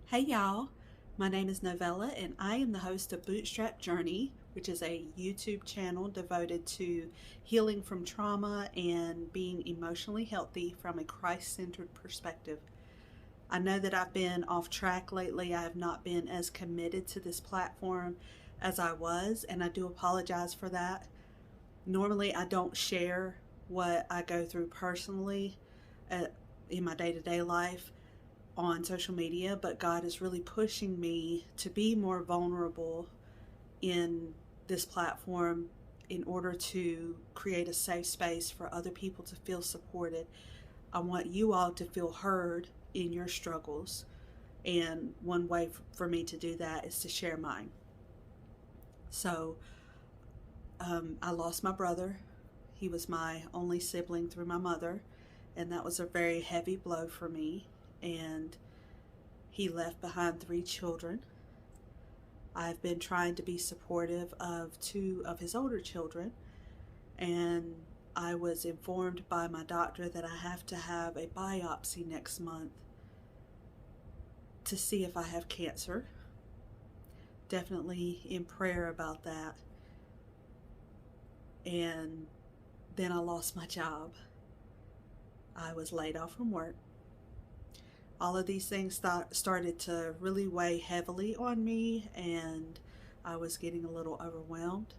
Hey y'all, my name is Novella and I am the host of Bootstrap Journey, which is a YouTube channel devoted to healing from trauma and being emotionally healthy from a Christ centered perspective. I know that I've been off track lately. I have not been as committed to this platform as I was, and I do apologize for that. Normally, I don't share what I go through personally uh, in my day to day life on social media, but God is really pushing me to be more vulnerable in this platform in order to create a safe space for other people to feel supported. I want you all to feel heard in your struggles, and one way for me to do that is to share mine. So, I lost my brother. He was my only sibling through my mother, and that was a very heavy blow for me. And he left behind three children. I've been trying to be supportive of two of his older children, and I was informed by my doctor that I have to have a biopsy next month to see if I have cancer. Definitely in prayer about that. And then I lost my job. I was laid off from work. All of these things started to really weigh heavily on me, and I was getting a little overwhelmed.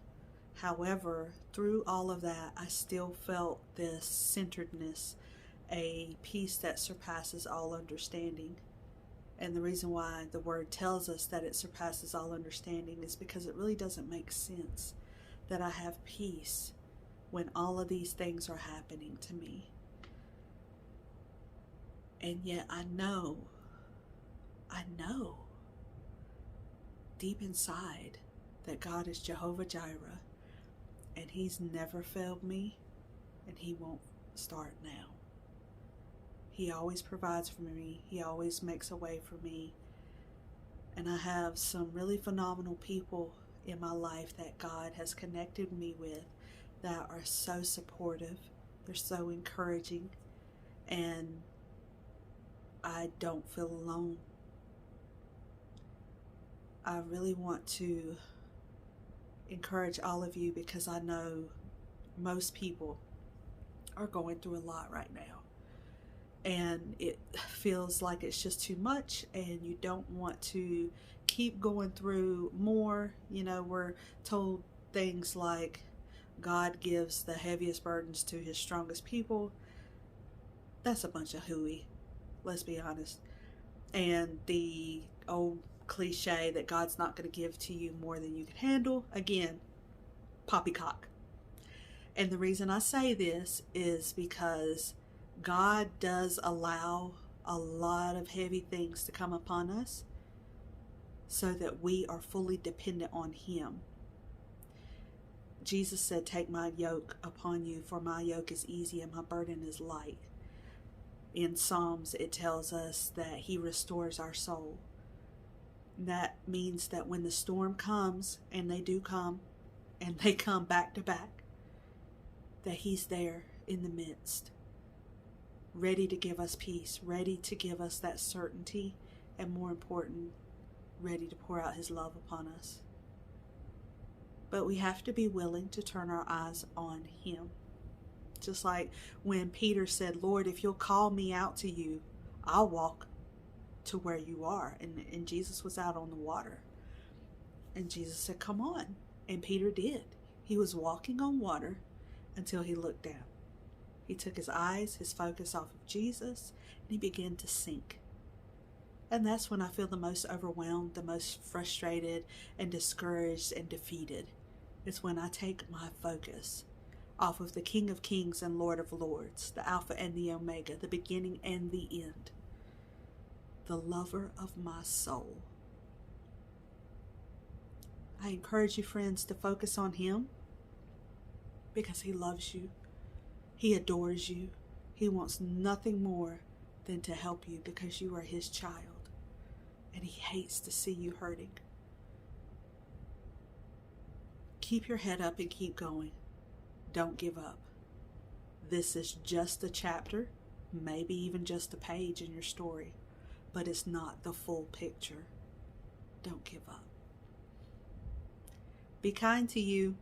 However, through all of that, I still felt this centeredness, a peace that surpasses all understanding. And the reason why the word tells us that it surpasses all understanding is because it really doesn't make sense that I have peace when all of these things are happening to me. And yet I know deep inside that God is Jehovah Jireh, and He's never failed me, and He won't start now. He always provides for me, He always makes a way for me, and I have some really phenomenal people in my life that God has connected me with that are so supportive, they're so encouraging, and I don't feel alone. I really want to encourage all of you because I know most people are going through a lot right now. And it feels like it's just too much, and you don't want to keep going through more. We're told things like God gives the heaviest burdens to His strongest people. That's a bunch of hooey, let's be honest. And the old cliche that God's not going to give to you more than you can handle, again, poppycock. And the reason I say this is because God does allow a lot of heavy things to come upon us so that we are fully dependent on Him. Jesus said, "Take my yoke upon you, for my yoke is easy and my burden is light." In Psalms, it tells us that He restores our soul. That means that when the storm comes, and they do come, and they come back to back, that He's there in the midst, ready to give us peace, ready to give us that certainty, and more important, ready to pour out His love upon us. But we have to be willing to turn our eyes on Him. Just like when Peter said, "Lord, if you'll call me out to you, I'll walk to where you are." And Jesus was out on the water. And Jesus said, "Come on." And Peter did. He was walking on water until he looked down. He took his eyes, his focus off of Jesus, and he began to sink. And that's when I feel the most overwhelmed, the most frustrated and discouraged and defeated. It's when I take my focus off of the King of Kings and Lord of Lords, the Alpha and the Omega, the beginning and the end, the lover of my soul. I encourage you, friends, to focus on Him because He loves you. He adores you. He wants nothing more than to help you because you are His child, and He hates to see you hurting. Keep your head up and keep going. Don't give up. This is just a chapter, maybe even just a page in your story, but it's not the full picture. Don't give up. Be kind to you.